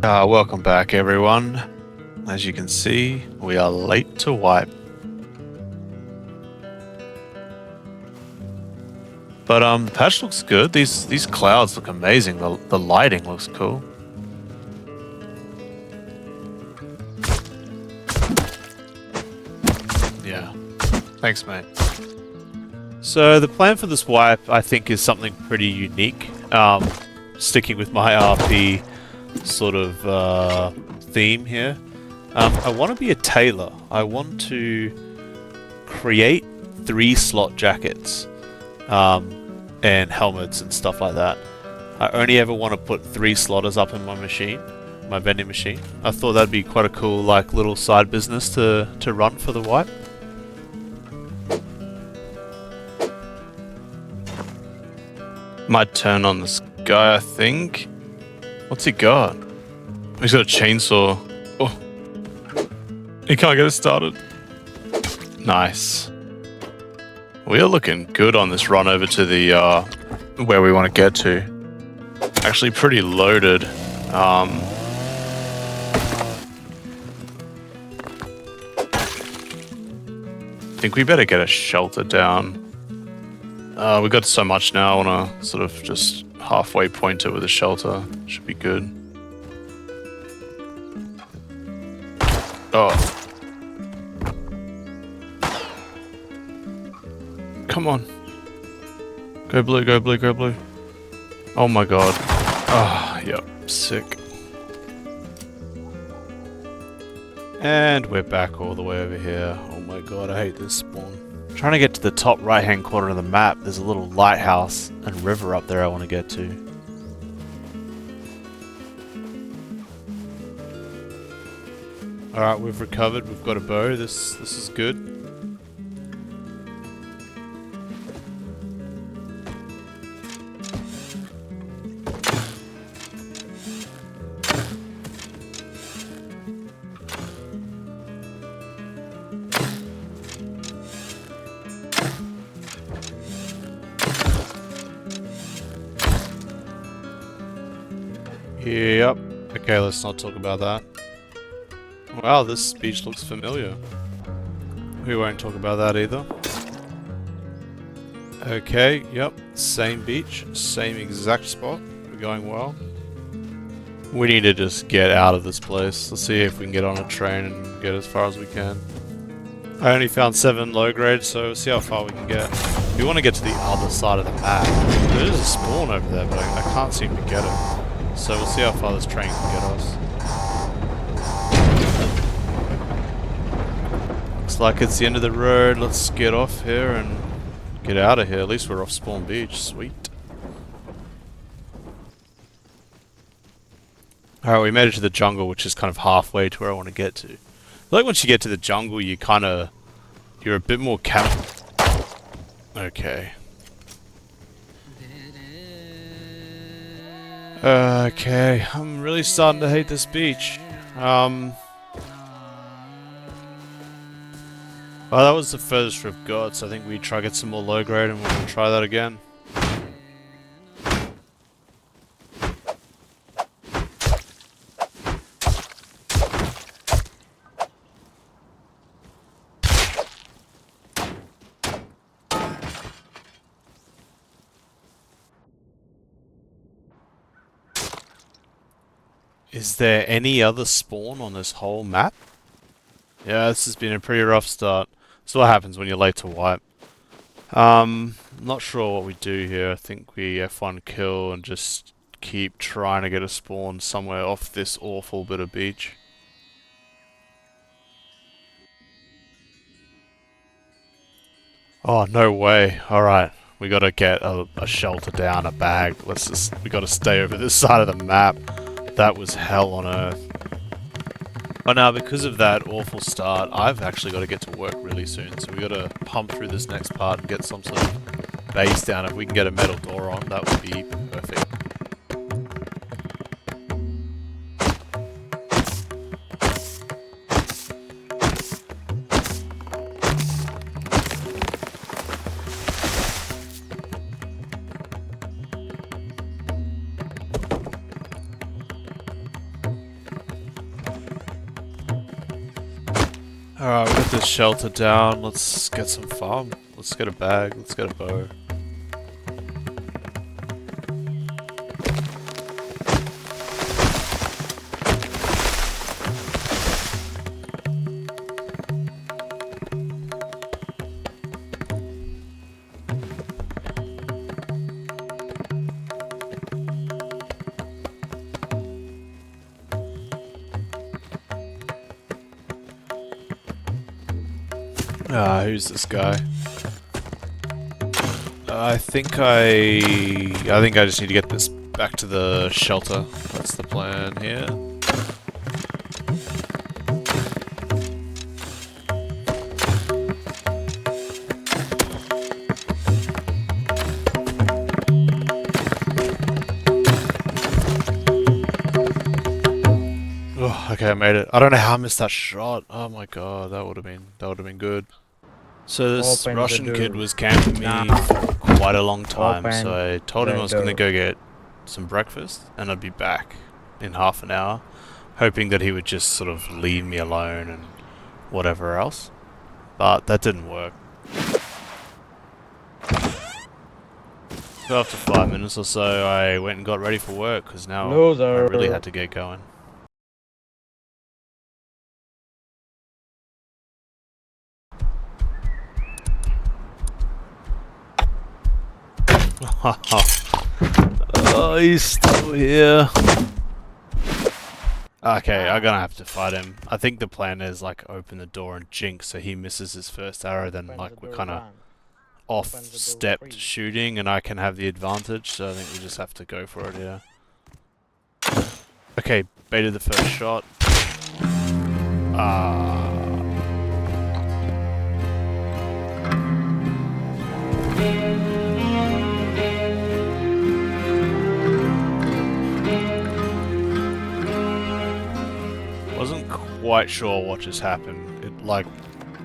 Welcome back, everyone. As you can see, we are late to wipe. But the patch looks good. These clouds look amazing. The lighting looks cool. Yeah. Thanks, mate. So the plan for this wipe, I think, is something pretty unique. Sticking with my RP sort of theme here. I want to be a tailor. I want to create 3-slot jackets and helmets and stuff like that. I only ever want to put 3 slotters up in my machine, my vending machine. I thought that'd be quite a cool, like, little side business to run for the wipe. Might turn on this guy, I think. What's he got? He's got a chainsaw. Oh. He can't get it started. Nice. We are looking good on this run over to the where we want to get to. Actually pretty loaded. I think we better get a shelter down. We got so much now, I want to sort of just halfway point it with a shelter. Should be good. Oh. Come on. Go blue, go blue, go blue. Oh my god. Ah, oh, yep, sick. And we're back all the way over here. Oh my god, I hate this spawn. Trying to get to the top right hand corner of the map, there's a little lighthouse and river up there I want to get to. Alright, we've recovered, we've got a bow, this is good. Yep. Okay, let's not talk about that. Wow, this beach looks familiar. We won't talk about that either. Okay, yep. Same beach, same exact spot. We're going well. We need to just get out of this place. Let's see if we can get on a train and get as far as we can. I only found 7 low grade, so we'll see how far we can get. We want to get to the other side of the map. There is a spawn over there, but I can't seem to get it. So we'll see how far this train can get us. Looks like it's the end of the road. Let's get off here and get out of here. At least we're off Spawn Beach. Sweet. Alright, we made it to the jungle, which is kind of halfway to where I want to get to. Like once you get to the jungle, you're a bit more Okay. Okay, I'm really starting to hate this beach. Well, that was the furthest we've got, so I think we try to get some more low grade and we'll try that again. Is there any other spawn on this whole map? Yeah, this has been a pretty rough start. That's what happens when you're late to wipe. Not sure what we do here. I think we F1 kill and just keep trying to get a spawn somewhere off this awful bit of beach. Oh, no way. Alright. We gotta get a shelter down, a bag. We gotta stay over this side of the map. That was hell on earth. But now, because of that awful start, I've actually got to get to work really soon, so we got to pump through this next part and get some sort of base down. If we can get a metal door on, that would be perfect. Alright, we got this shelter down. Let's get some farm. Let's get a bag. Let's get a bow. Who's this guy? I think I just need to get this back to the shelter. That's the plan here. Oh, okay, I made it. I don't know how I missed that shot. Oh my god, that would have been good. So this Russian kid was camping me for quite a long time, so I told him I was going to go get some breakfast and I'd be back in half an hour, hoping that he would just sort of leave me alone and whatever else. But that didn't work. So after 5 minutes or so, I went and got ready for work because now I really had to get going. Oh, he's still here. Okay, I'm gonna have to fight him. I think the plan is like open the door and jinx so he misses his first arrow, then like we're kinda off-stepped shooting and I can have the advantage, so I think we just have to go for it here. Okay, baited the first shot. Wasn't quite sure what just happened. It like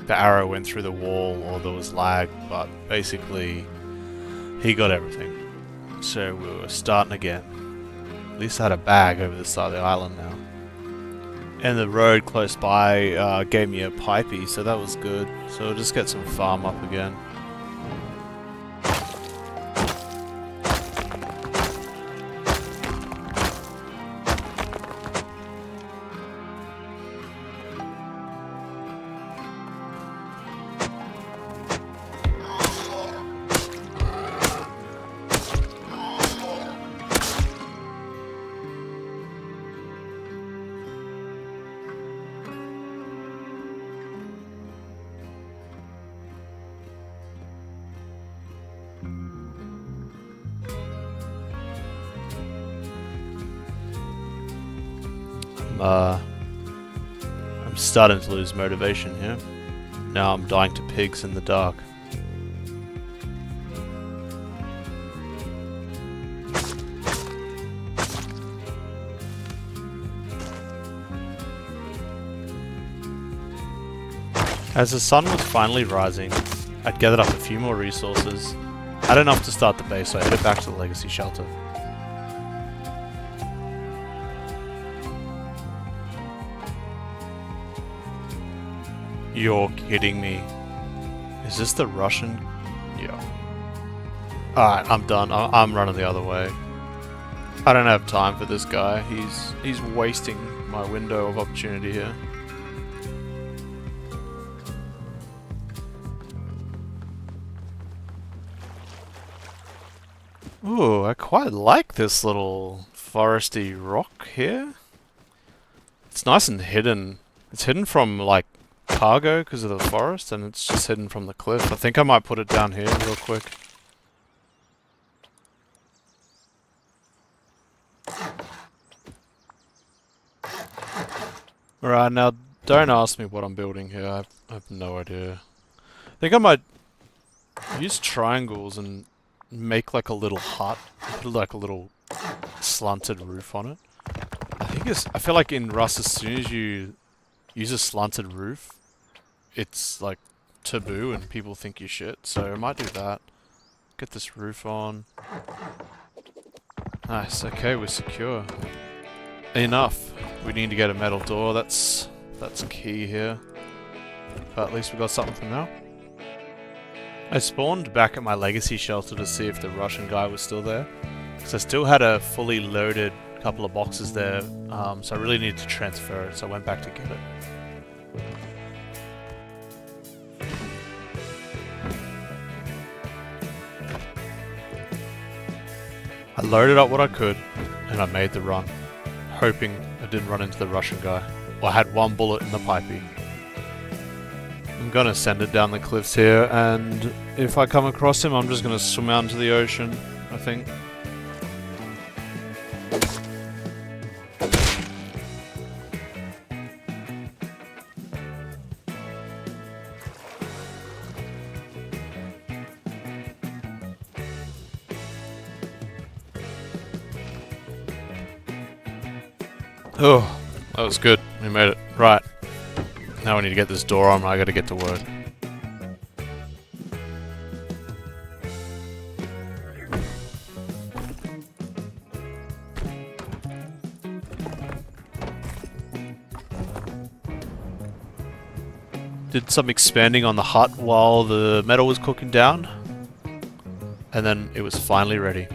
the arrow went through the wall or there was lag, but basically he got everything. So we were starting again. At least I had a bag over the side of the island now. And the road close by gave me a pipey, so that was good. So we'll just get some farm up again. I'm starting to lose motivation here. Now I'm dying to pigs in the dark. As the sun was finally rising, I'd gathered up a few more resources, had enough to start the base, so I headed back to the legacy shelter. You're kidding me. Is this the Russian? Yeah. Alright, I'm done. I'm running the other way. I don't have time for this guy. He's wasting my window of opportunity here. Ooh, I quite like this little foresty rock here. It's nice and hidden. It's hidden from like cargo because of the forest, and it's just hidden from the cliff. I think I might put it down here real quick. Alright, now don't ask me what I'm building here. I have no idea. I think I might use triangles and make like a little hut, put like a little slanted roof on it. I feel like in Rust, as soon as you use a slanted roof, it's like taboo and people think you shit, so I might do that. Get this roof on. Nice, okay, we're secure. Enough. We need to get a metal door, that's key here. but at least we got something from now. I spawned back at my legacy shelter to see if the Russian guy was still there, because I still had a fully loaded couple of boxes there, so I really needed to transfer it, so I went back to get it. I loaded up what I could, and I made the run, hoping I didn't run into the Russian guy, or I had one bullet in the pipey. I'm gonna send it down the cliffs here, and if I come across him, I'm just gonna swim out into the ocean, I think. Oh, that was good. We made it. Right. Now we need to get this door on. I gotta get to work. Did some expanding on the hut while the metal was cooking down. And then it was finally ready.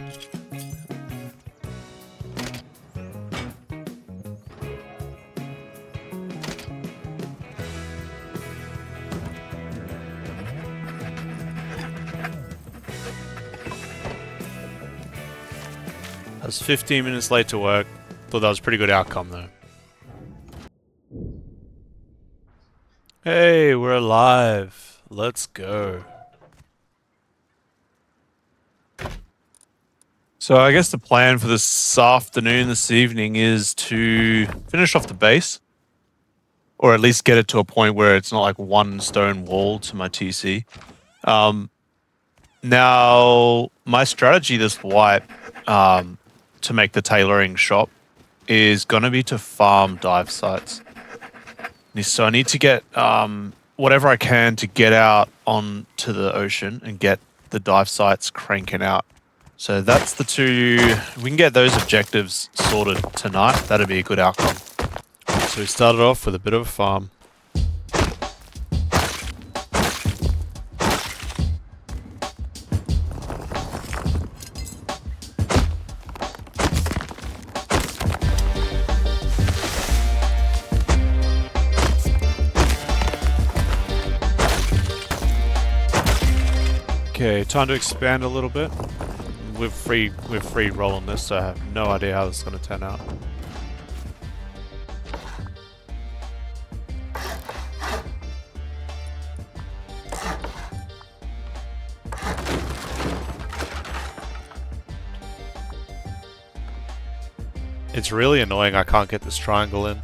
I was 15 minutes late to work. Thought that was a pretty good outcome though. Hey, we're alive. Let's go. So I guess the plan for this afternoon, this evening, is to finish off the base. Or at least get it to a point where it's not like one stone wall to my TC. Now, my strategy this wipe, to make the tailoring shop is going to be to farm dive sites. So I need to get whatever I can to get out onto the ocean and get the dive sites cranking out. So that's the two. We can get those objectives sorted tonight. That'd be a good outcome. So we started off with a bit of a farm. Okay, time to expand a little bit. We're free rolling this, so I have no idea how this is going to turn out. It's really annoying I can't get this triangle in.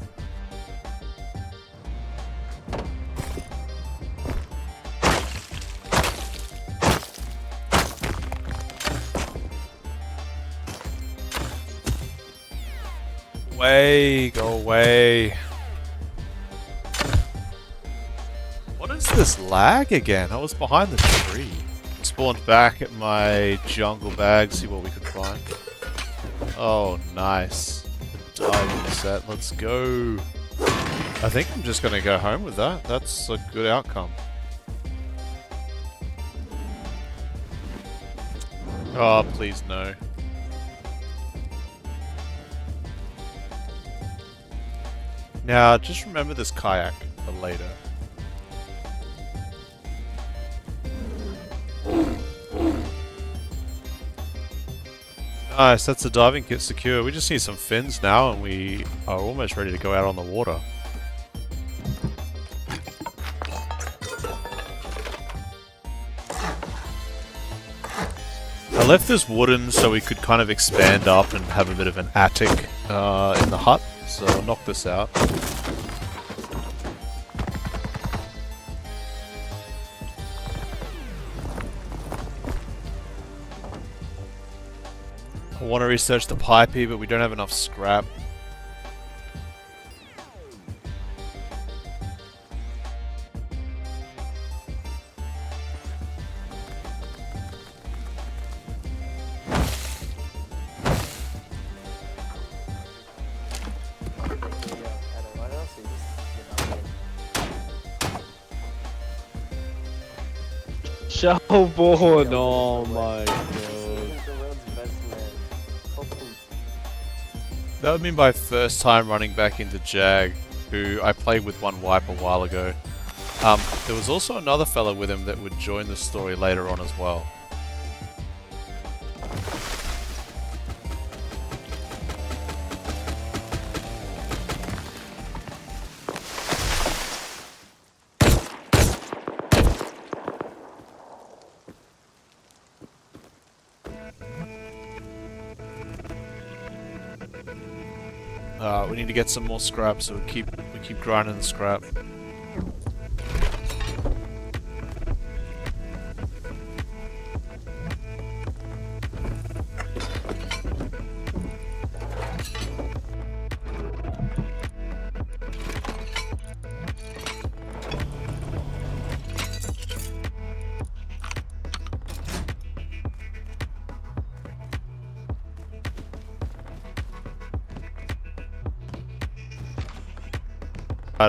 Go away. What is this lag again? I was behind the tree. Spawned back at my jungle bag, see what we could find. Oh, nice. The diving set, let's go. I think I'm just gonna go home with that. That's a good outcome. Oh, please no. Now, just remember this kayak for later. Nice, that's the diving kit secure. We just need some fins now and we are almost ready to go out on the water. I left this wooden so we could kind of expand up and have a bit of an attic in the hut. So I'll knock this out. I want to research the pipey, but we don't have enough scrap. Shellborn, oh my god. The world's best man. That would be my first time running back into Jag, who I played with one wipe a while ago. There was also another fella with him that would join the story later on as well. We need to get some more scrap, so we keep grinding the scrap.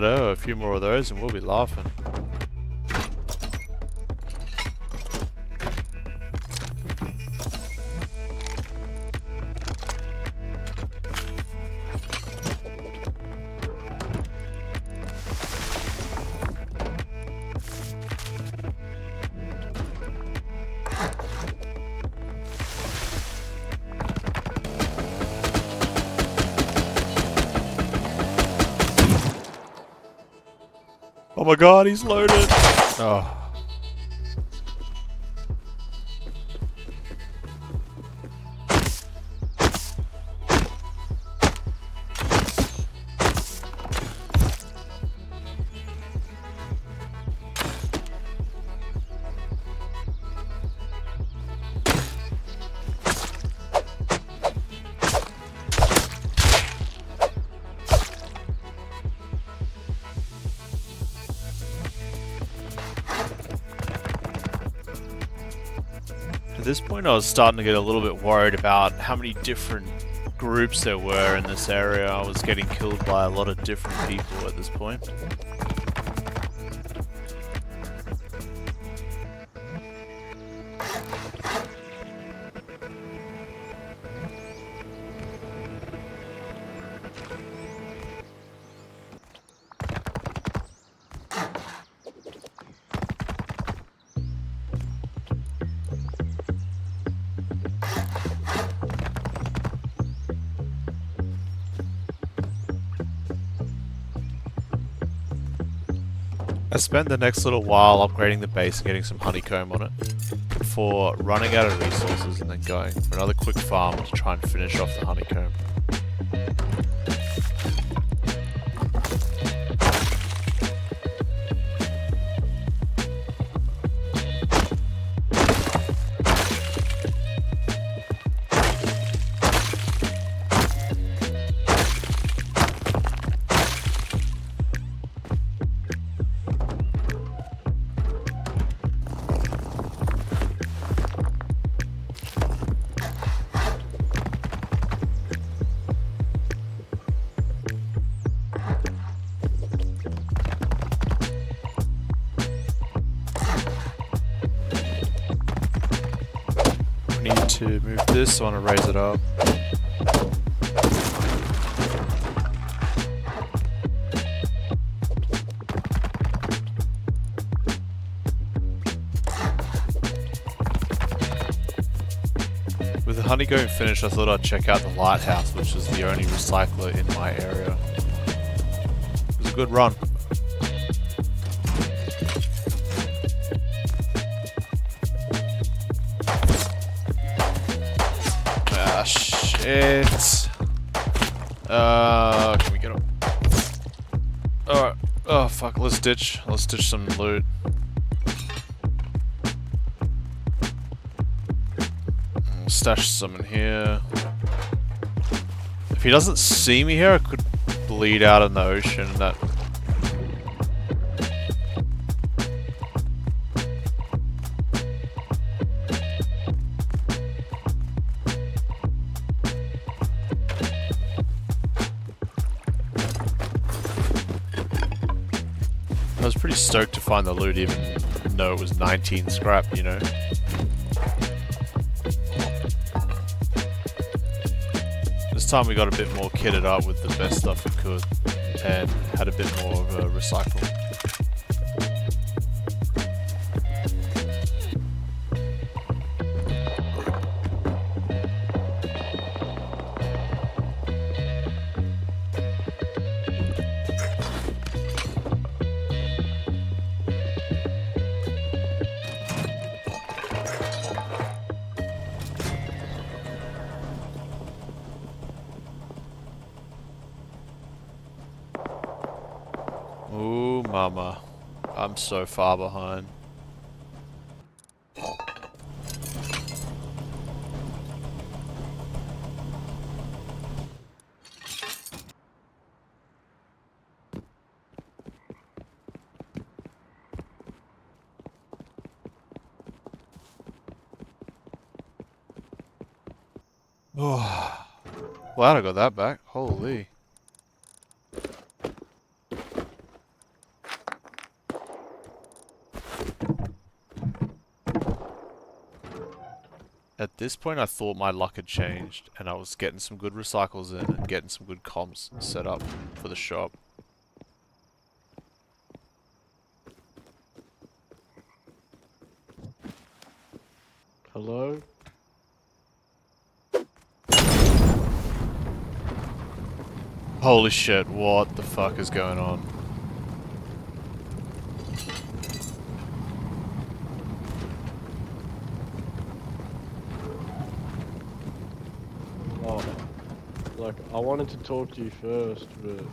A few more of those and we'll be laughing. Oh my god, he's loaded! Oh. At this point I was starting to get a little bit worried about how many different groups there were in this area. I was getting killed by a lot of different people at this point. I spent the next little while upgrading the base and getting some honeycomb on it before running out of resources and then going for another quick farm to try and finish off the honeycomb. To move this, I want to raise it up. With the honeycomb finished, I thought I'd check out the lighthouse, which is the only recycler in my area. It was a good run. Shit. Can we get up? Alright. Oh fuck, let's ditch some loot. Stash some in here. If he doesn't see me here, I could bleed out in the ocean. That I was pretty stoked to find the loot even know it was 19 scrap, you know? This time we got a bit more kitted up with the best stuff we could and had a bit more of a recycle. Ooh, mama. I'm so far behind. Oh, glad I got that back. Holy. At this point, I thought my luck had changed, and I was getting some good recycles in and getting some good comps set up for the shop. Hello? Holy shit, what the fuck is going on? Oh, like, I wanted to talk to you first, but...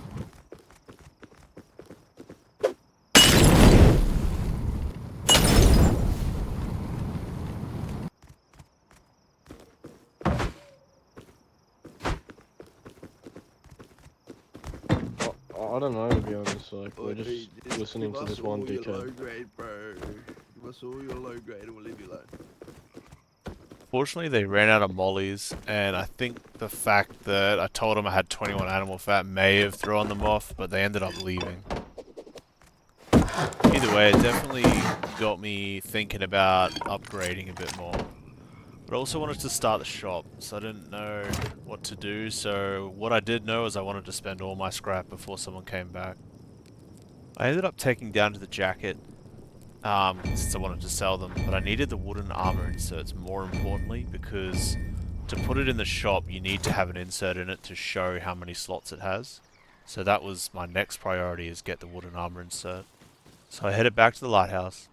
I don't know, to be honest, like, we're just listening to this one dickhead. Low grade, bro. You must all your low grade and we'll leave you alone. Fortunately, they ran out of mollies, and I think the fact that I told them I had 21 animal fat may have thrown them off, but they ended up leaving. Either way, it definitely got me thinking about upgrading a bit more. But I also wanted to start the shop, so I didn't know what to do, so what I did know is I wanted to spend all my scrap before someone came back. I ended up taking down to the jacket, since I wanted to sell them, but I needed the wooden armor inserts more importantly, because to put it in the shop you need to have an insert in it to show how many slots it has. So that was my next priority, is get the wooden armor insert. So I headed back to the lighthouse.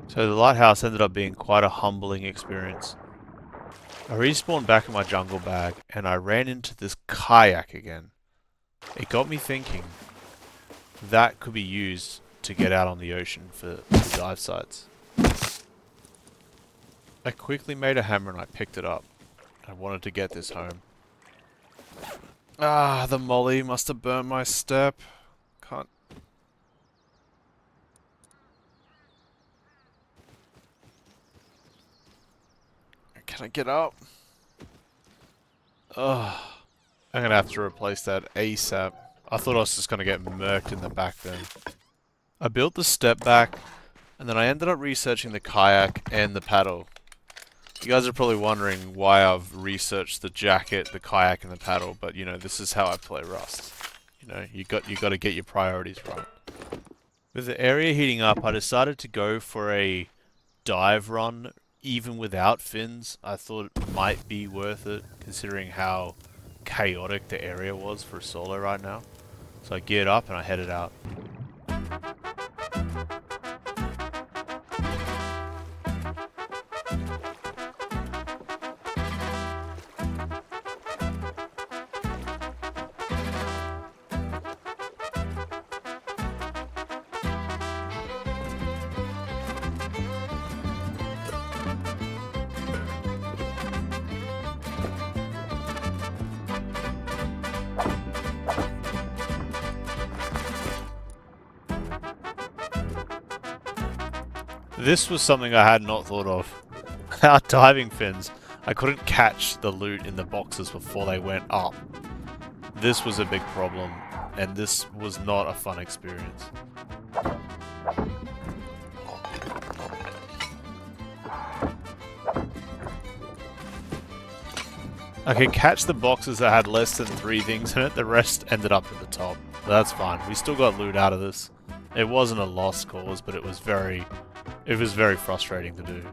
So the lighthouse ended up being quite a humbling experience. I respawned back in my jungle bag and I ran into this kayak again. It got me thinking that could be used to get out on the ocean for the dive sites. I quickly made a hammer and I picked it up. I wanted to get this home. Ah, the molly must have burnt my step. Can't... Can I get up? Ugh. I'm gonna have to replace that ASAP. I thought I was just gonna get murked in the back then. I built the step back, and then I ended up researching the kayak and the paddle. You guys are probably wondering why I've researched the jacket, the kayak, and the paddle, but you know, this is how I play Rust. You know, you got to get your priorities right. With the area heating up, I decided to go for a dive run. Even without fins, I thought it might be worth it, considering how chaotic the area was for solo right now. So I geared up and I headed out. This was something I had not thought of. Our diving fins. I couldn't catch the loot in the boxes before they went up. This was a big problem, and this was not a fun experience. I could catch the boxes that had less than 3 things in it, the rest ended up at the top. But that's fine, we still got loot out of this. It wasn't a lost cause, but it was very frustrating to do.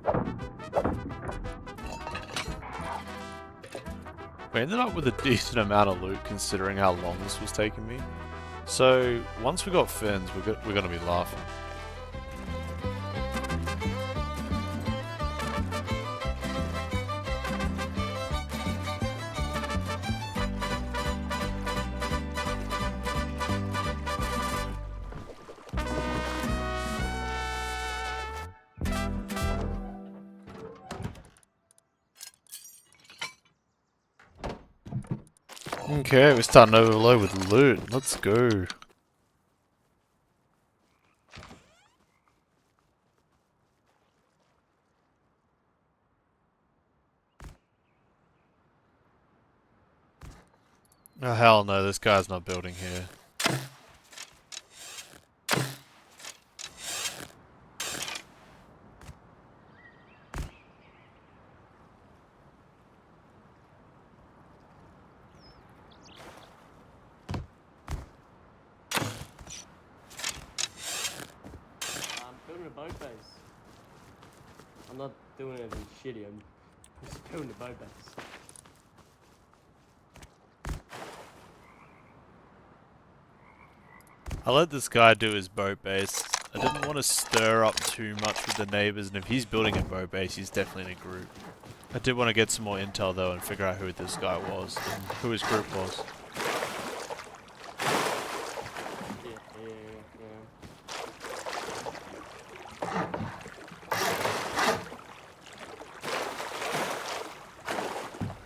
We ended up with a decent amount of loot considering how long this was taking me. So, once we got fins, we're gonna be laughing. Okay, we're starting to overload with loot. Let's go. Oh hell no, this guy's not building here. Building a boat base. I'm not doing anything shitty, I'm just building a boat base. I let this guy do his boat base. I didn't want to stir up too much with the neighbors, and if he's building a boat base, he's definitely in a group. I did want to get some more intel though and figure out who this guy was and who his group was.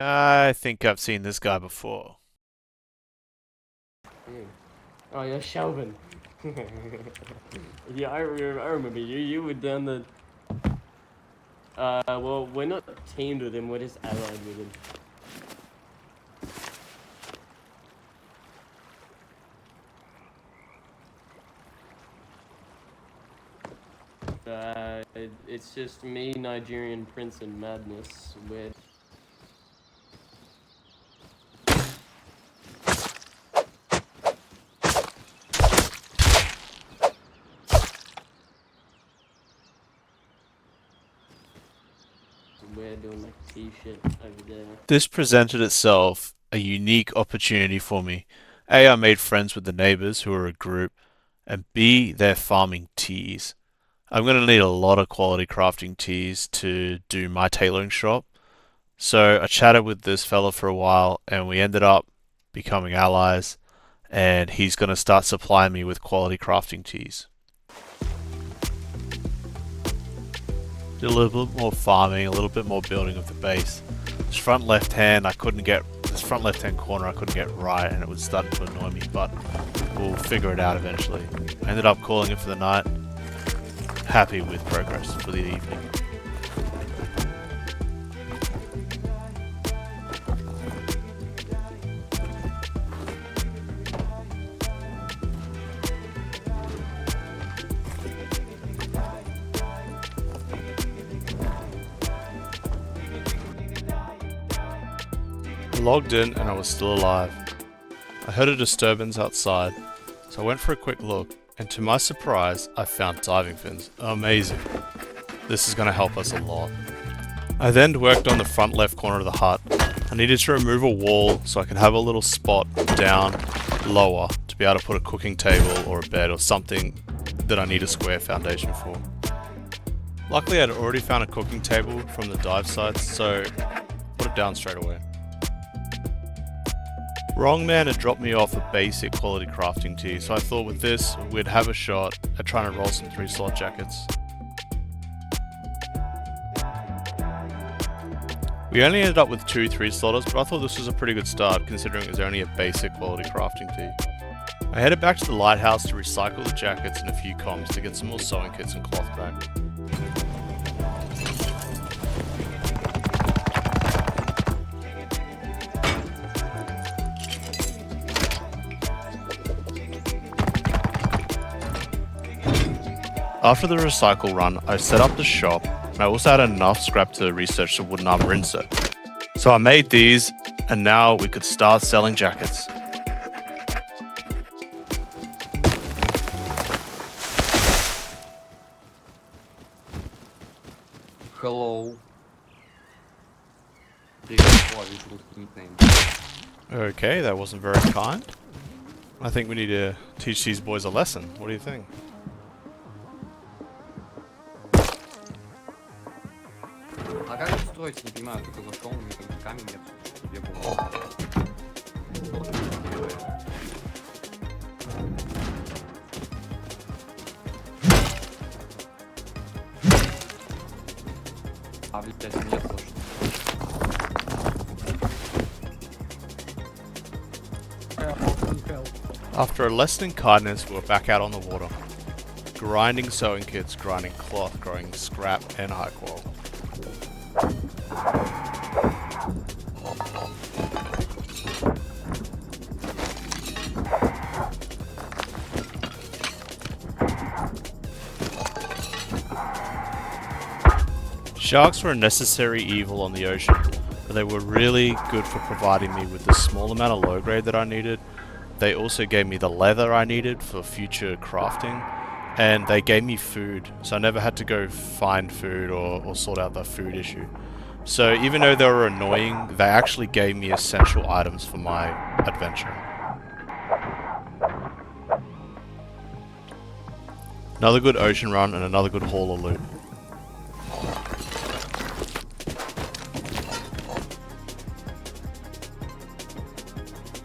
I think I've seen this guy before. Oh, you're Shelvin. Yeah, I remember you. You were down the... well, we're not teamed with him, we're just allied with him. It's just me, Nigerian Prince, and Madness. We're... We're doing like tea shit over there. This presented itself a unique opportunity for me. A, I made friends with the neighbors who are a group, and B, they're farming teas. I'm going to need a lot of quality crafting teas to do my tailoring shop. So I chatted with this fella for a while and we ended up becoming allies, and he's going to start supplying me with quality crafting teas. Did a little bit more farming, a little bit more building of the base. This front left hand corner I couldn't get right, and it was starting to annoy me, but we'll figure it out eventually. I ended up calling it for the night. Happy with progress for the evening. I logged in and I was still alive. I heard a disturbance outside, so I went for a quick look, and to my surprise, I found diving fins. Amazing. This is going to help us a lot. I then worked on the front left corner of the hut. I needed to remove a wall so I could have a little spot down lower to be able to put a cooking table or a bed or something that I need a square foundation for. Luckily, I'd already found a cooking table from the dive sites, so put it down straight away. Wrongman had dropped me off a basic quality crafting tee, so I thought with this, we'd have a shot at trying to roll some 3-slot jackets. We only ended up with 2 3-slotters, but I thought this was a pretty good start considering it was only a basic quality crafting tee. I headed back to the lighthouse to recycle the jackets and a few comms to get some more sewing kits and cloth back. After the recycle run, I set up the shop, and I also had enough scrap to research the wooden armor insert. So I made these, and now we could start selling jackets. Hello. Nickname. Okay, that wasn't very kind. I think we need to teach these boys a lesson. What do you think? А как устроить, не понимаю, только зашел, у меня там камень нет, чтобы я был. А, блядь, нет, слушай. After a lesson in kindness, we were back out on the water. Grinding sewing kits, grinding cloth, growing scrap and high qual. Sharks were a necessary evil on the ocean, but they were really good for providing me with the small amount of low grade that I needed. They also gave me the leather I needed for future crafting, and they gave me food, so I never had to go find food or sort out the food issue. So even though they were annoying, they actually gave me essential items for my adventure. Another good ocean run and another good haul of loot.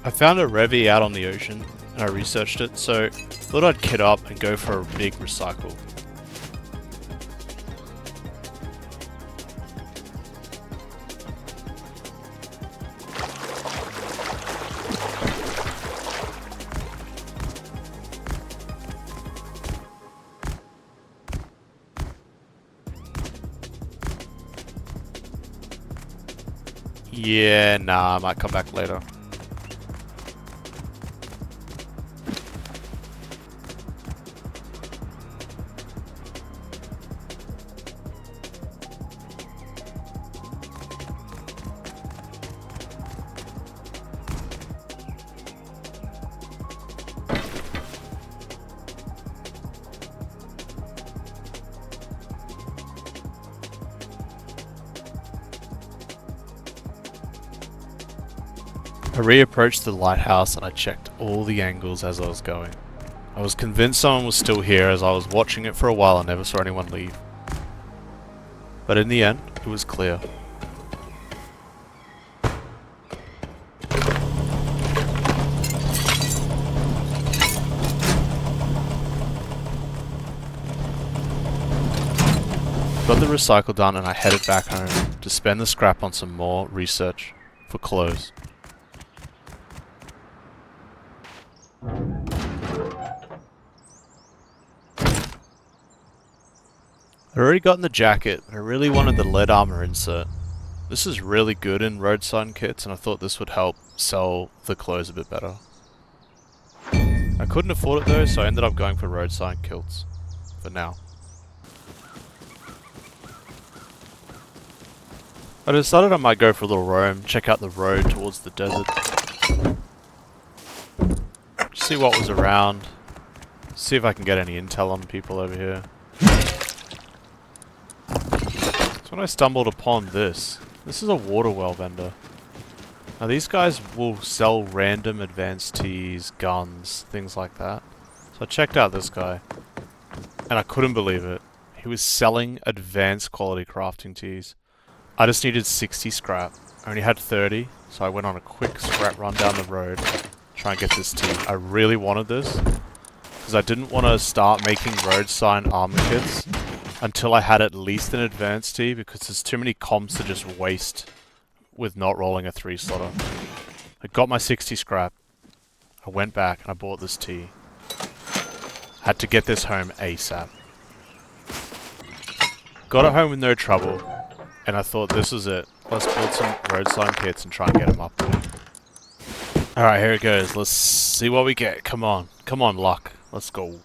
I found a Revy out on the ocean, and I researched it, so thought I'd kit up and go for a big recycle. Yeah, nah, I might come back later. I reapproached the lighthouse and I checked all the angles as I was going. I was convinced someone was still here as I was watching it for a while and never saw anyone leave. But in the end, it was clear. Got the recycle done and I headed back home to spend the scrap on some more research for clothes. I'd already gotten the jacket, but I really wanted the lead armor insert. This is really good in roadside kits, and I thought this would help sell the clothes a bit better. I couldn't afford it though, so I ended up going for roadside kilts. For now. I decided I might go for a little roam, check out the road towards the desert. See what was around. See if I can get any intel on people over here. So when I stumbled upon this. This is a water well vendor. Now these guys will sell random advanced teas, guns, things like that. So I checked out this guy. And I couldn't believe it. He was selling advanced quality crafting teas. I just needed 60 scrap. I only had 30, so I went on a quick scrap run down the road. Try and get this tea. I really wanted this. Because I didn't want to start making road sign armor kits until I had at least an advanced tea, because there's too many comps to just waste with not rolling a 3-slotter. I got my 60 scrap. I went back and I bought this tea. Had to get this home ASAP. got it home with no trouble, and I thought this was it. Let's build some road sign kits and try and get them up. Alright, here it goes. Let's see what we get. Come on. Come on, luck. Let's go.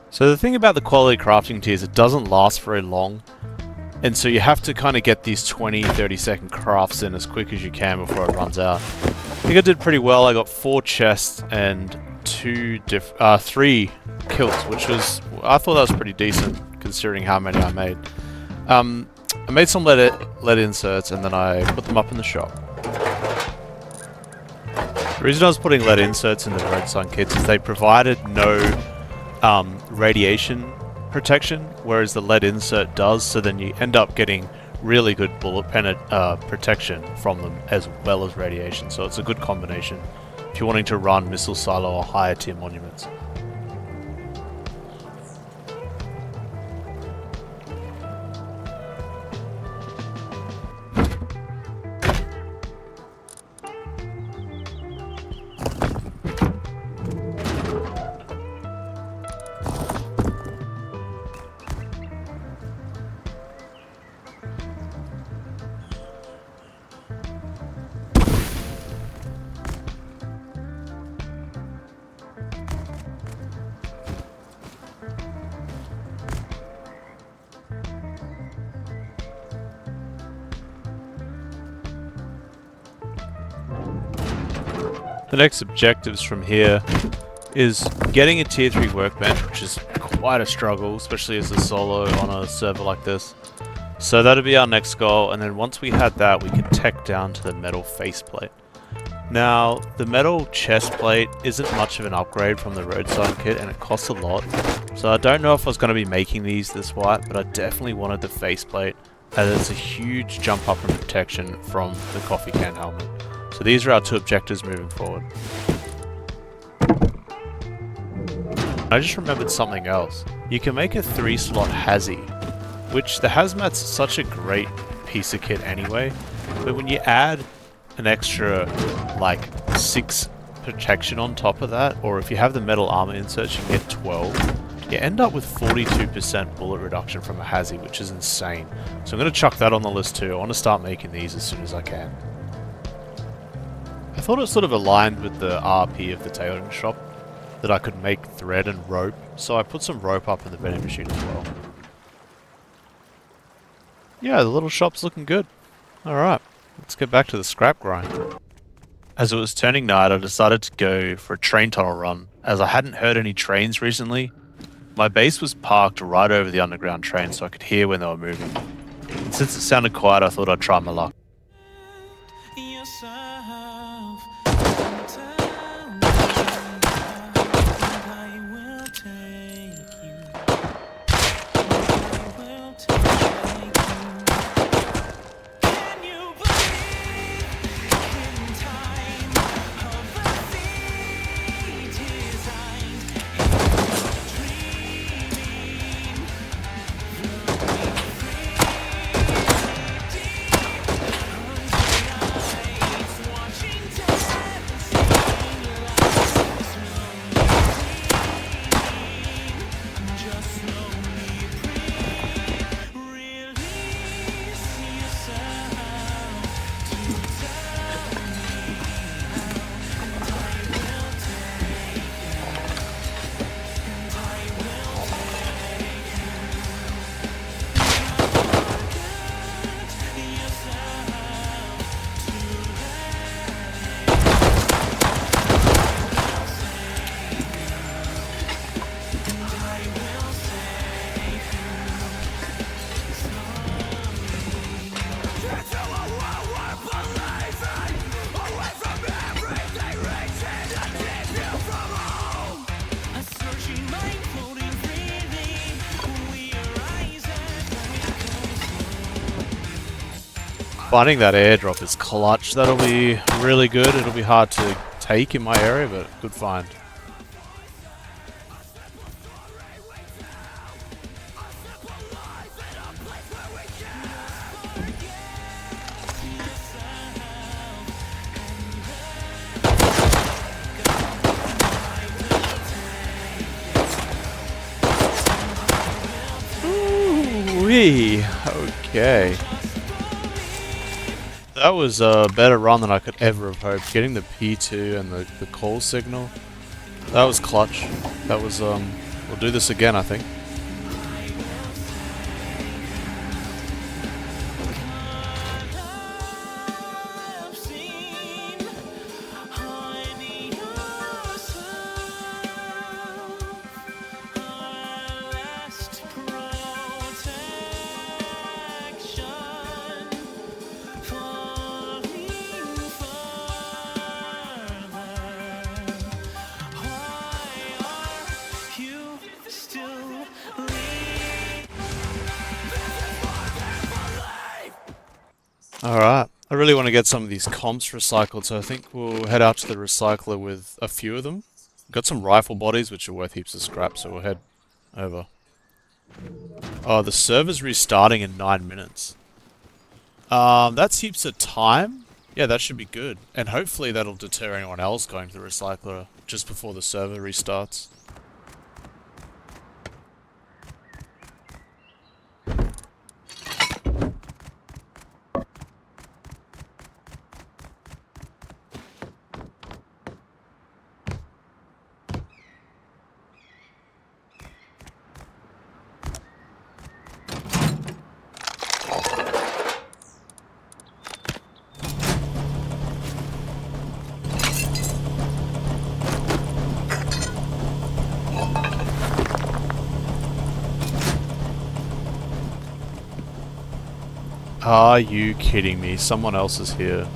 So the thing about the quality crafting tiers, it doesn't last very long, and so you have to kind of get these 20-30 second crafts in as quick as you can before it runs out. I think I did pretty well. I got 4 chests and 3 kilts, which was, I thought that was pretty decent considering how many I made. I made some lead inserts and then I put them up in the shop. The reason I was putting lead inserts in the road sign kits is they provided no radiation protection, whereas the lead insert does, so then you end up getting really good bullet protection from them as well as radiation, so it's a good combination if you're wanting to run missile silo or higher tier monuments. The next objectives from here is getting a tier 3 workbench, which is quite a struggle, especially as a solo on a server like this. So that'll be our next goal, and then once we had that, we can tech down to the metal faceplate. Now, the metal chest plate isn't much of an upgrade from the road sign kit, and it costs a lot. So I don't know if I was going to be making these this white, but I definitely wanted the faceplate, as it's a huge jump up in protection from the coffee can helmet. So these are our 2 objectives moving forward. I just remembered something else. You can make a 3-slot hazy, which the hazmat's such a great piece of kit anyway, but when you add an extra like 6 protection on top of that, or if you have the metal armor inserts you can get 12, you end up with 42% bullet reduction from a hazy, which is insane. So I'm going to chuck that on the list too. I want to start making these as soon as I can. I thought it sort of aligned with the RP of the tailoring shop that I could make thread and rope, so I put some rope up in the vending machine as well. Yeah, the little shop's looking good. Alright, let's get back to the scrap grind. As it was turning night, I decided to go for a train tunnel run, as I hadn't heard any trains recently. My base was parked right over the underground train, so I could hear when they were moving. And since it sounded quiet, I thought I'd try my luck. Finding that airdrop is clutch. That'll be really good. It'll be hard to take in my area, but good find. Ooh-wee. Okay. That was a better run than I could ever have hoped. Getting the P2 and the call signal, that was clutch. That was, we'll do this again, I think. Alright, I really want to get some of these comps recycled, so I think we'll head out to the recycler with a few of them. Got some rifle bodies which are worth heaps of scrap, so we'll head over. Oh, the server's restarting in 9 minutes. That's heaps of time. Yeah, that should be good. And hopefully that'll deter anyone else going to the recycler just before the server restarts. Are you kidding me? Someone else is here.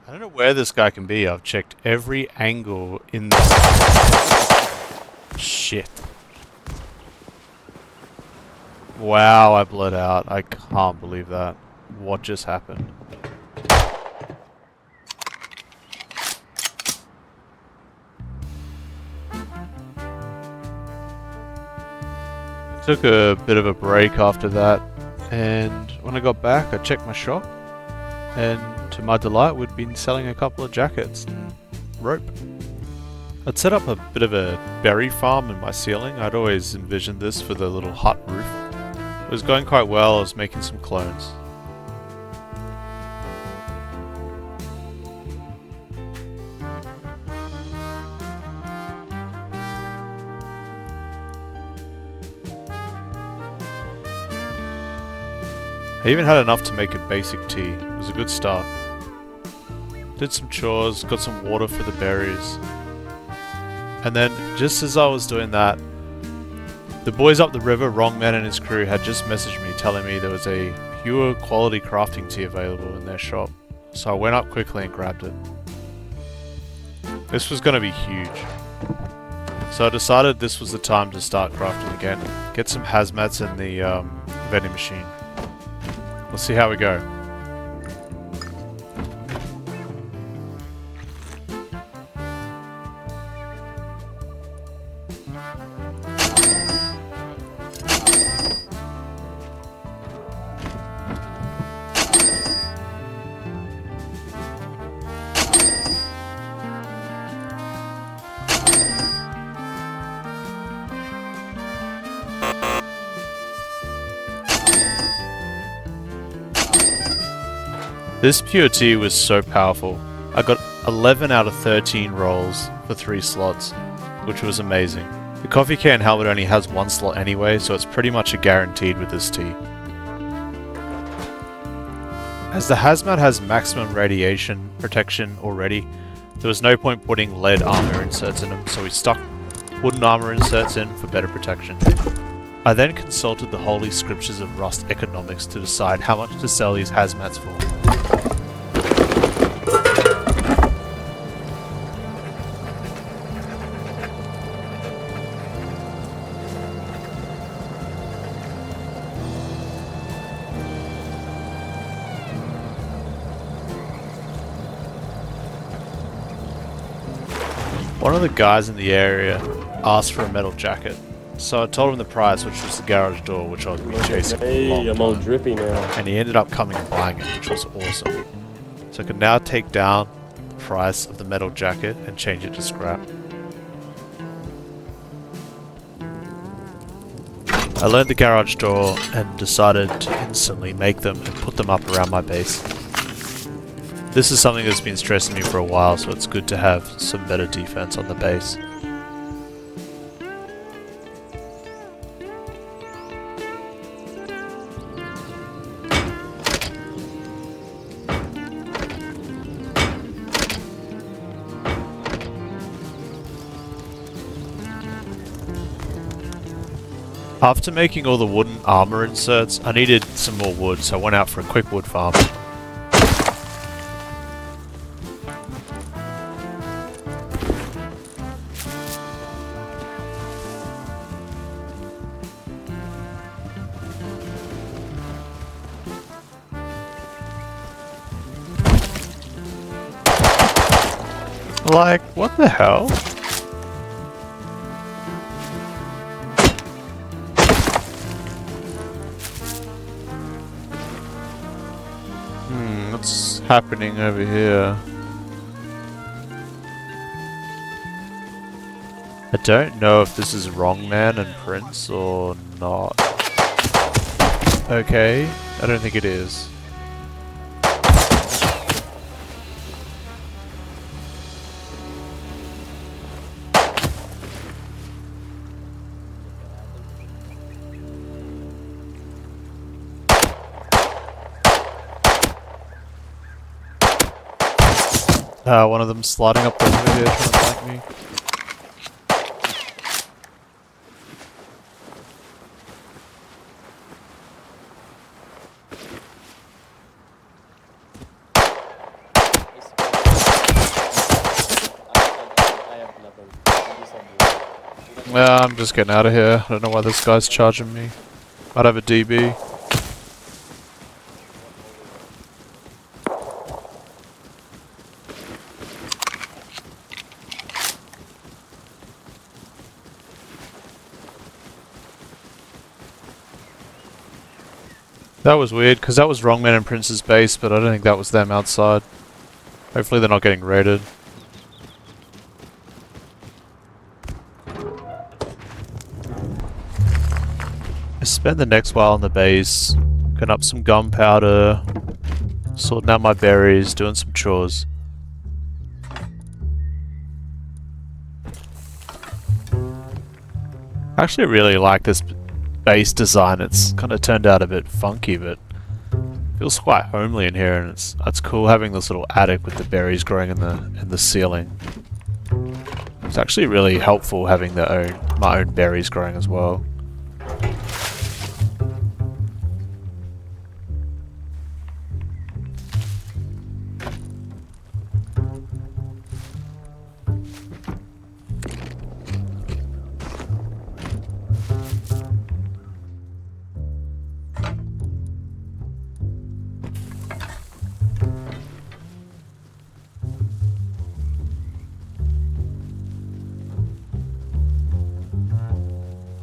I don't know where this guy can be. I've checked every angle in this. Shit. Wow, I bled out. I can't believe that. What just happened? Took a bit of a break after that, and when I got back, I checked my shop, and to my delight, we'd been selling a couple of jackets and rope. I'd set up a bit of a berry farm in my ceiling. I'd always envisioned this for the little hut roof. It was going quite well. I was making some clones. I even had enough to make a basic tea. It was a good start. Did some chores, got some water for the berries. And then, just as I was doing that, the boys up the river, Wrongman and his crew, had just messaged me telling me there was a pure quality crafting tea available in their shop. So I went up quickly and grabbed it. This was going to be huge. So I decided this was the time to start crafting again. Get some hazmats in the vending machine. Let's see how we go. This pure tea was so powerful. I got 11 out of 13 rolls for 3 slots, which was amazing. The coffee can helmet only has 1 slot anyway, so it's pretty much a guaranteed with this tea. As the hazmat has maximum radiation protection already, there was no point putting lead armor inserts in them, so we stuck wooden armor inserts in for better protection. I then consulted the holy scriptures of Rust economics to decide how much to sell these hazmats for. One of the guys in the area asked for a metal jacket, so I told him the price, which was the garage door, which I was going to be chasing for a Hey, long I'm all time. drippy now. And he ended up coming and buying it, which was awesome. So I can now take down the price of the metal jacket and change it to scrap. I learned the garage door and decided to instantly make them and put them up around my base. This is something that's been stressing me for a while, so it's good to have some better defense on the base. After making all the wooden armor inserts, I needed some more wood, so I went out for a quick wood farm. Like, what the hell? What's happening over here? I don't know if this is Wrongman and Prince or not. Okay, I don't think it is. One of them sliding up the river here trying to flank me. I have nothing. Yeah, I'm just getting out of here. I don't know why this guy's charging me. Might have a DB. That was weird, because that was Wrongman and Prince's base, but I don't think that was them outside. Hopefully they're not getting raided. I spent the next while in the base, cooking up some gunpowder, sorting out my berries, doing some chores. I actually really like this base design. It's kind of turned out a bit funky, but feels quite homely in here, and it's cool having this little attic with the berries growing in the ceiling. It's actually really helpful having my own berries growing as well.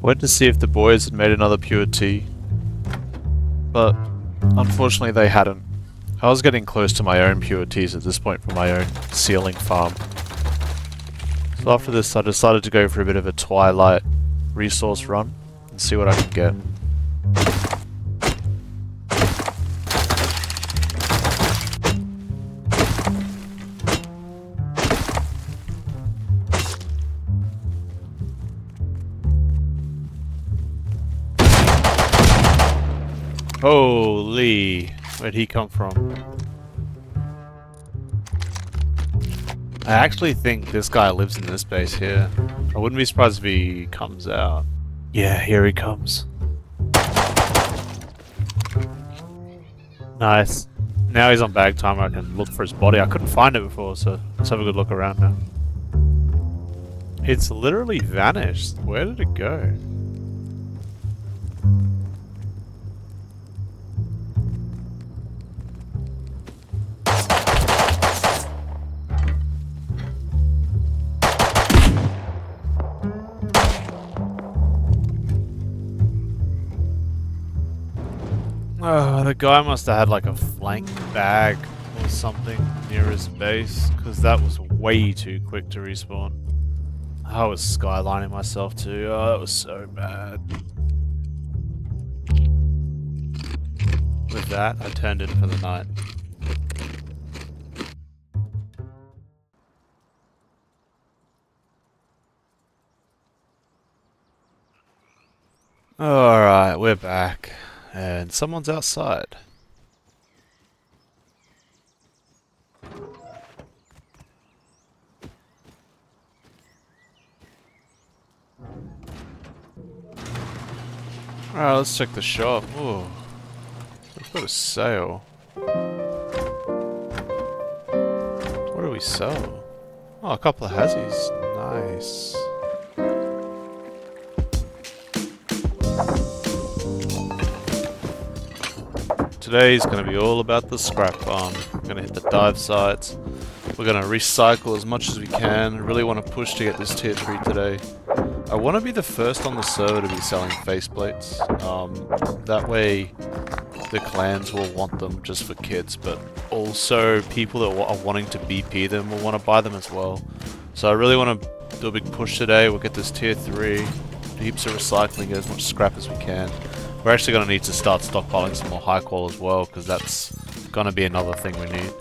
Went to see if the boys had made another pure tea, but unfortunately they hadn't. I was getting close to my own pure teas at this point for my own ceiling farm. So after this I decided to go for a bit of a twilight resource run and see what I can get. Holy, where'd he come from? I actually think this guy lives in this base here. I wouldn't be surprised if he comes out. Yeah, here he comes. Nice. Now he's on bag time, I can look for his body. I couldn't find it before, so let's have a good look around now. It's literally vanished. Where did it go? Oh, the guy must have had like a flank bag or something near his base, because that was way too quick to respawn. I was skylining myself too. Oh, that was so bad. With that, I turned in for the night. Alright, we're back. And someone's outside. Alright, let's check the shop. Ooh. We've got a sale. What do we sell? Oh, a couple of Hazzies. Nice. Today's going to be all about the scrap farm. We're going to hit the dive sites. We're going to recycle as much as we can. Really want to push to get this tier 3 today. I want to be the first on the server to be selling faceplates. That way the clans will want them just for kids, but also people that are wanting to BP them will want to buy them as well. So I really want to do a big push today. We'll get this tier 3, heaps of recycling, get as much scrap as we can. We're actually going to need to start stockpiling some more high qual as well, because that's going to be another thing we need.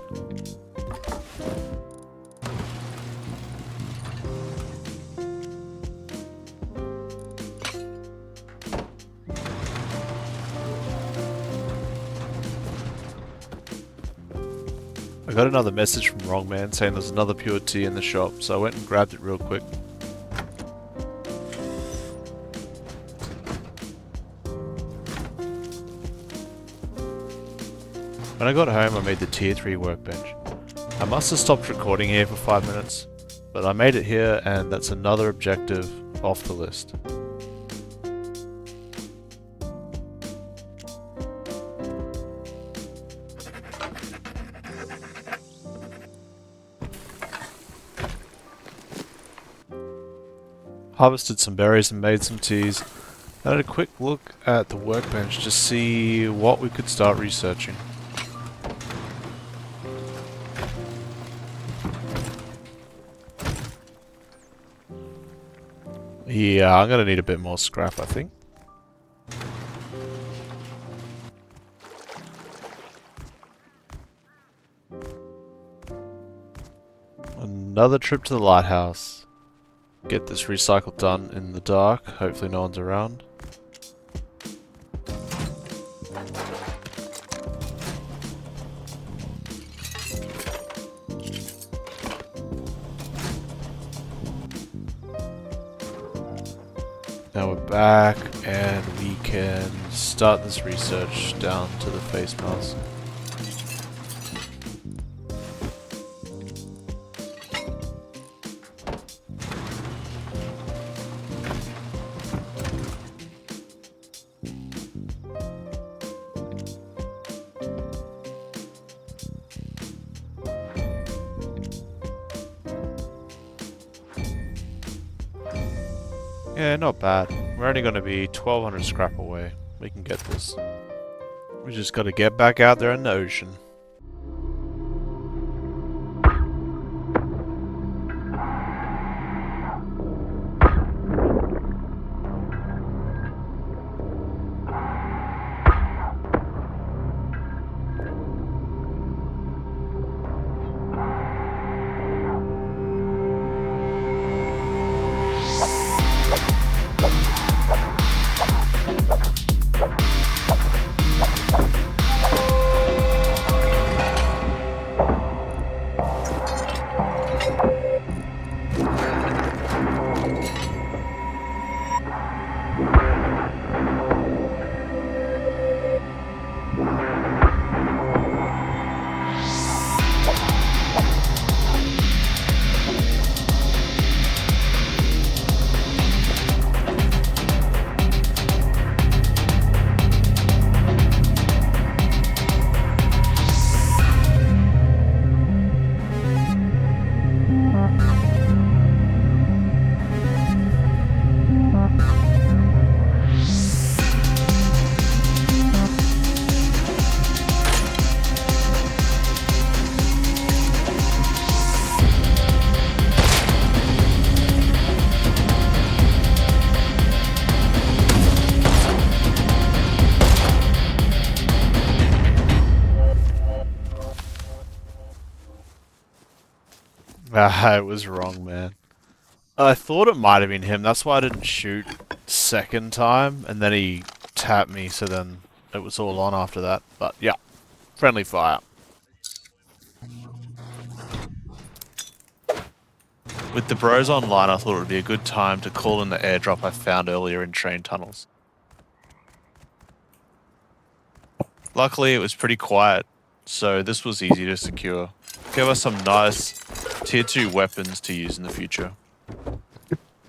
I got another message from Wrongman saying there's another pure tea in the shop, so I went and grabbed it real quick. When I got home, I made the tier 3 workbench. I must have stopped recording here for 5 minutes, but I made it here, and that's another objective off the list. Harvested some berries and made some teas. I had a quick look at the workbench to see what we could start researching. Yeah, I'm gonna need a bit more scrap, I think. Another trip to the lighthouse. Get this recycle done in the dark. Hopefully no one's around. Now we're back and we can start this research down to the face mask. Yeah, not bad. We're only going to be 1200 scrap away. We can get this. We just got to get back out there in the ocean. Ah, I was wrong, man. I thought it might have been him. That's why I didn't shoot second time, and then he tapped me, so then it was all on after that. But yeah, friendly fire. With the bros online, I thought it would be a good time to call in the airdrop I found earlier in train tunnels. Luckily, it was pretty quiet, so this was easy to secure. Gave us some nice tier 2 weapons to use in the future.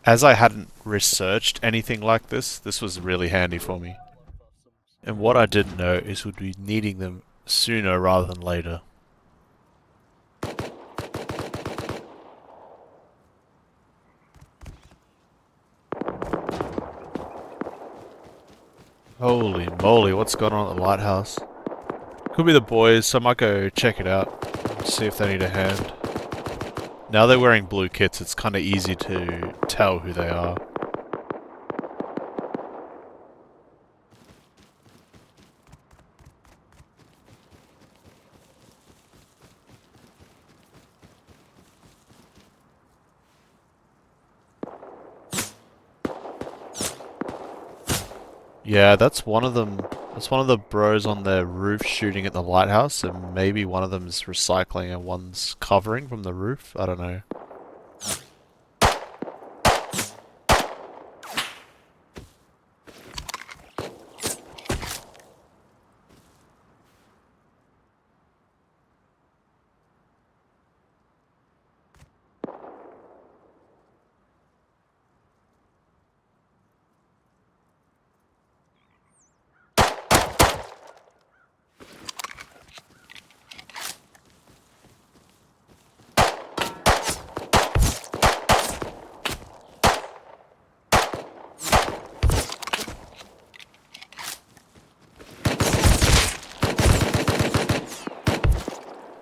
As I hadn't researched anything like this, this was really handy for me. And what I didn't know is we'd be needing them sooner rather than later. Holy moly, what's going on at the lighthouse? Could be the boys, so I might go check it out, see if they need a hand. Now they're wearing blue kits, it's kinda easy to tell who they are. Yeah, that's one of them. That's one of the bros on their roof shooting at the lighthouse, and maybe one of them is recycling and one's covering from the roof. I don't know.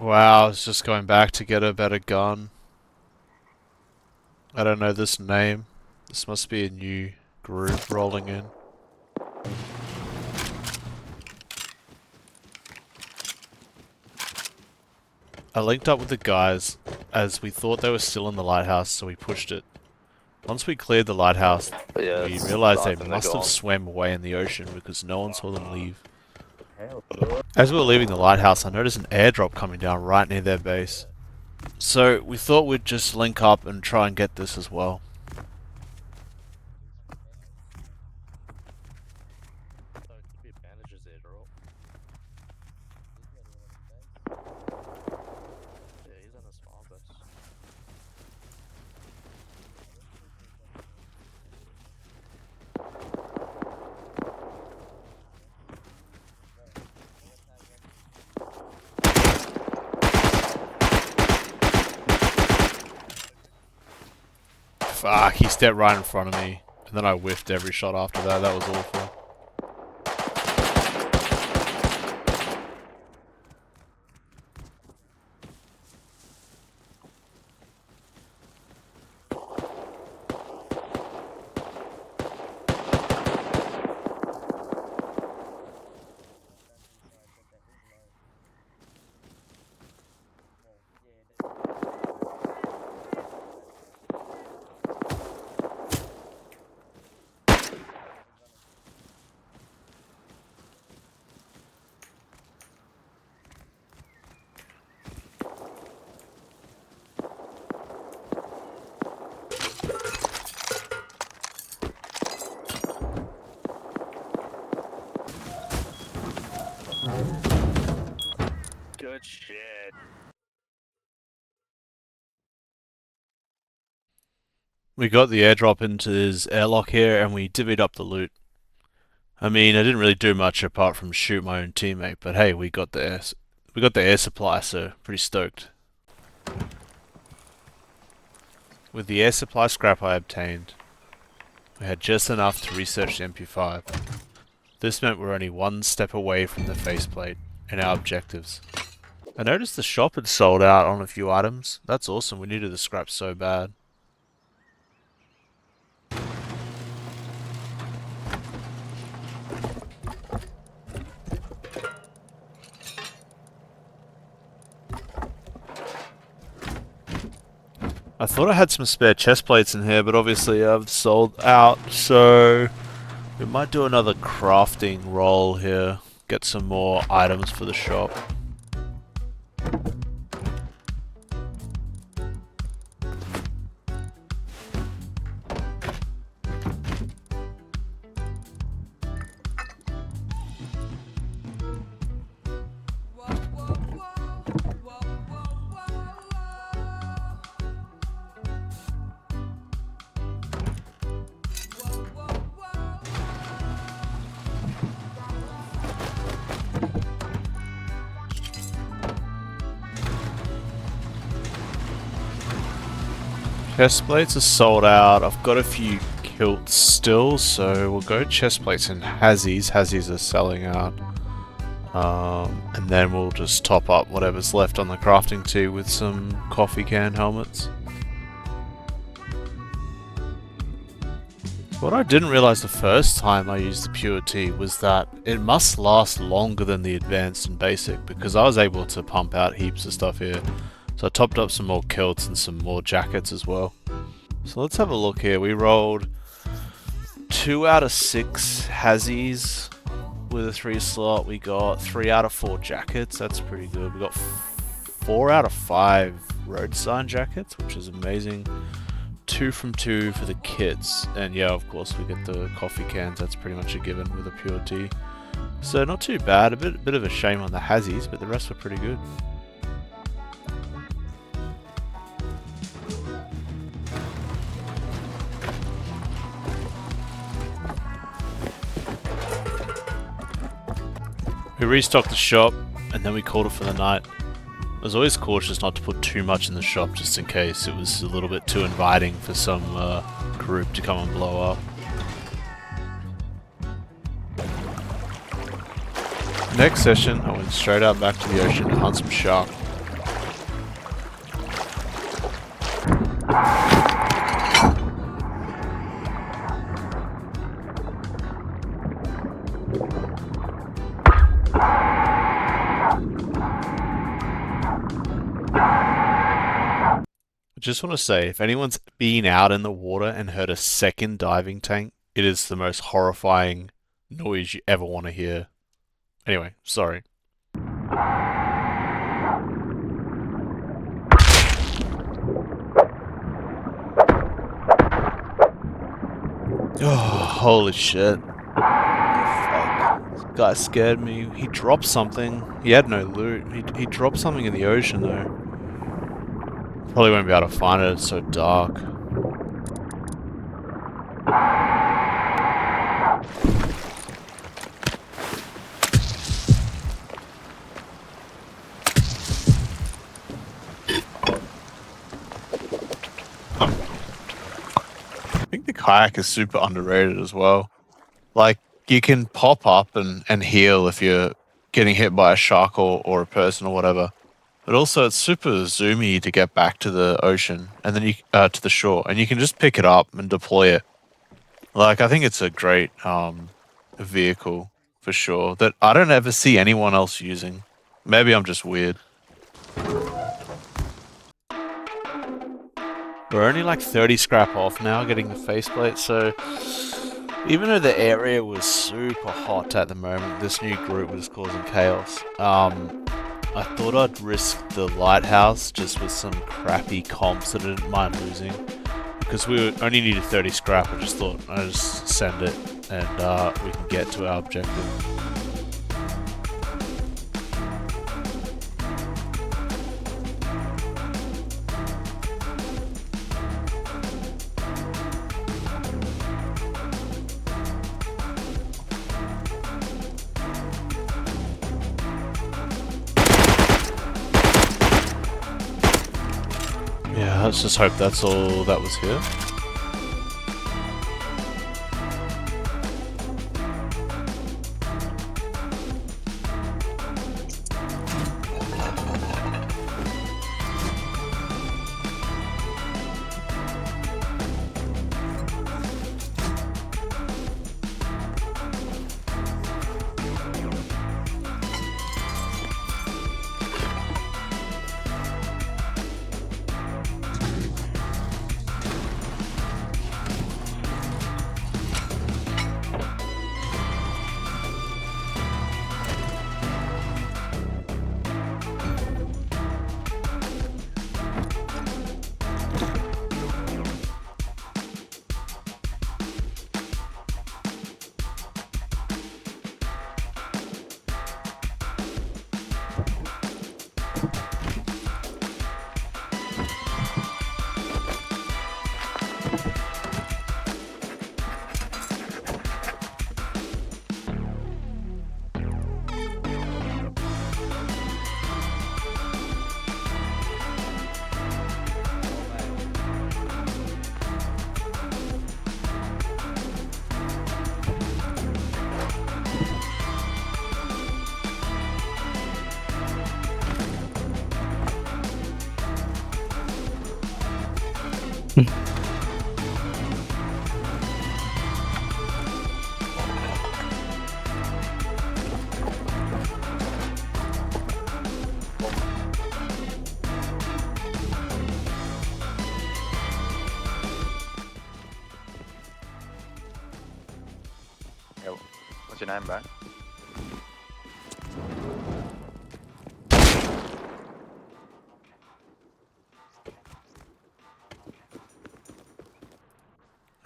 Wow, I was just going back to get a better gun. I don't know this name. This must be a new group rolling in. I linked up with the guys as we thought they were still in the lighthouse, so we pushed it. Once we cleared the lighthouse, we realized they must have swam away in the ocean because no one saw them leave. As we were leaving the lighthouse, I noticed an airdrop coming down right near their base. So we thought we'd just link up and try and get this as well. Fuck, he stepped right in front of me, and then I whiffed every shot after that. That was awful. Good shit. We got the airdrop into his airlock here, and we divvied up the loot. I mean, I didn't really do much apart from shoot my own teammate, but hey, we got the air supply, so pretty stoked. With the air supply scrap I obtained, we had just enough to research the MP5. This meant we're only one step away from the faceplate and our objectives. I noticed the shop had sold out on a few items. That's awesome, we needed the scrap so bad. I thought I had some spare chest plates in here, but obviously I've sold out, so we might do another crafting roll here. Get some more items for the shop. Chest plates are sold out. I've got a few kilts still, so we'll go chest plates and hazzies. Hazzies are selling out. And then we'll just top up whatever's left on the crafting tee with some coffee can helmets. What I didn't realize the first time I used the pure tea was that it must last longer than the advanced and basic, because I was able to pump out heaps of stuff here. So I topped up some more kilts and some more jackets as well. So let's have a look here. We rolled 2 out of 6 hazzies with a 3 slot. We got 3 out of 4 jackets. That's pretty good. We got 4 out of 5 road sign jackets, which is amazing. 2 from 2 for the kits. And yeah, of course, we get the coffee cans. That's pretty much a given with a pure tea. So not too bad. A bit of a shame on the hazzies, but the rest were pretty good. We restocked the shop, and then we called it for the night. I was always cautious not to put too much in the shop, just in case it was a little bit too inviting for some group to come and blow up. Next session, I went straight out back to the ocean to hunt some shark. Just want to say, if anyone's been out in the water and heard a second diving tank, it is the most horrifying noise you ever want to hear. Anyway, sorry. Oh, holy shit. Fuck. This guy scared me. He dropped something. He had no loot. He dropped something in the ocean though. Probably won't be able to find it, it's so dark. I think the kayak is super underrated as well. Like, you can pop up and heal if you're getting hit by a shark or a person or whatever. But also, it's super zoomy to get back to the ocean and then you to the shore, and you can just pick it up and deploy it. Like, I think it's a great vehicle for sure that I don't ever see anyone else using. Maybe I'm just weird. We're only like 30 scrap off now, getting the faceplate. So even though the area was super hot at the moment, this new group was causing chaos. I thought I'd risk the lighthouse just with some crappy comps that I didn't mind losing. Because we only needed 30 scrap, I just thought I'd just send it and we can get to our objective. Yeah, let's just hope that's all that was here. Yo, what's your name, bro?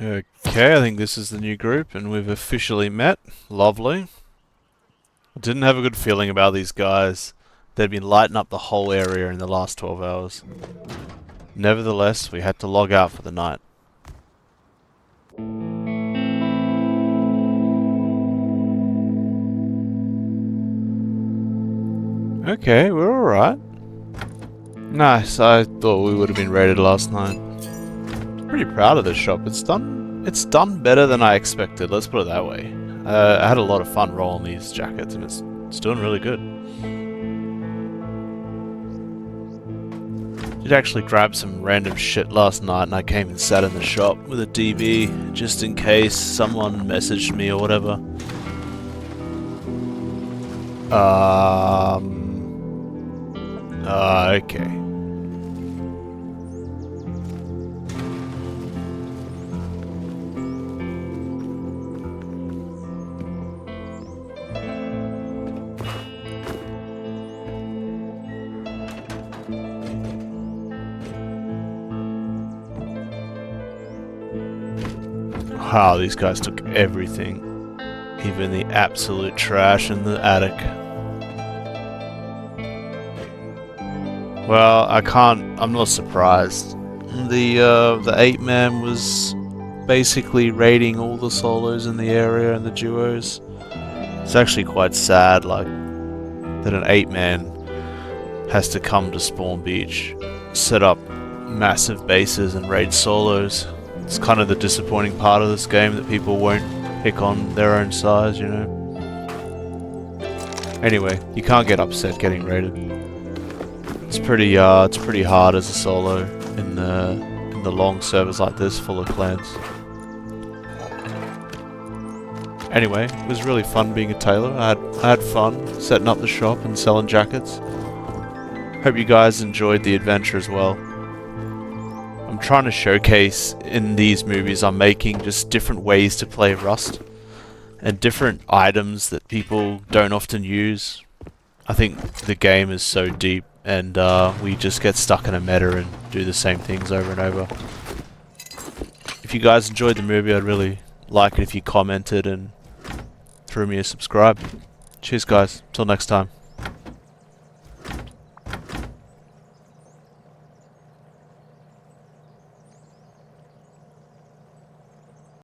Okay, I think this is the new group, and we've officially met. Lovely. I didn't have a good feeling about these guys. They'd been lighting up the whole area in the last 12 hours. Nevertheless, we had to log out for the night. Okay, we're alright. Nice, I thought we would have been raided last night. Pretty proud of this shop. It's done better than I expected, let's put it that way. I had a lot of fun rolling these jackets, and it's doing really good. Did actually grab some random shit last night, and I came and sat in the shop with a DB just in case someone messaged me or whatever. Okay. Wow, these guys took everything. Even the absolute trash in the attic. Well, I'm not surprised. The 8-man was basically raiding all the solos in the area and the duos. It's actually quite sad, like, that an 8-man has to come to Spawn Beach, set up massive bases and raid solos. It's kind of the disappointing part of this game, that people won't pick on their own size, you know. Anyway, you can't get upset getting raided. It's pretty hard as a solo in the long servers like this, full of clans. Anyway, it was really fun being a tailor. I had fun setting up the shop and selling jackets. Hope you guys enjoyed the adventure as well. I'm trying to showcase in these movies I'm making just different ways to play Rust and different items that people don't often use. I think the game is so deep, and we just get stuck in a meta and do the same things over and over. If you guys enjoyed the movie, I'd really like it if you commented and threw me a subscribe. Cheers guys, till next time.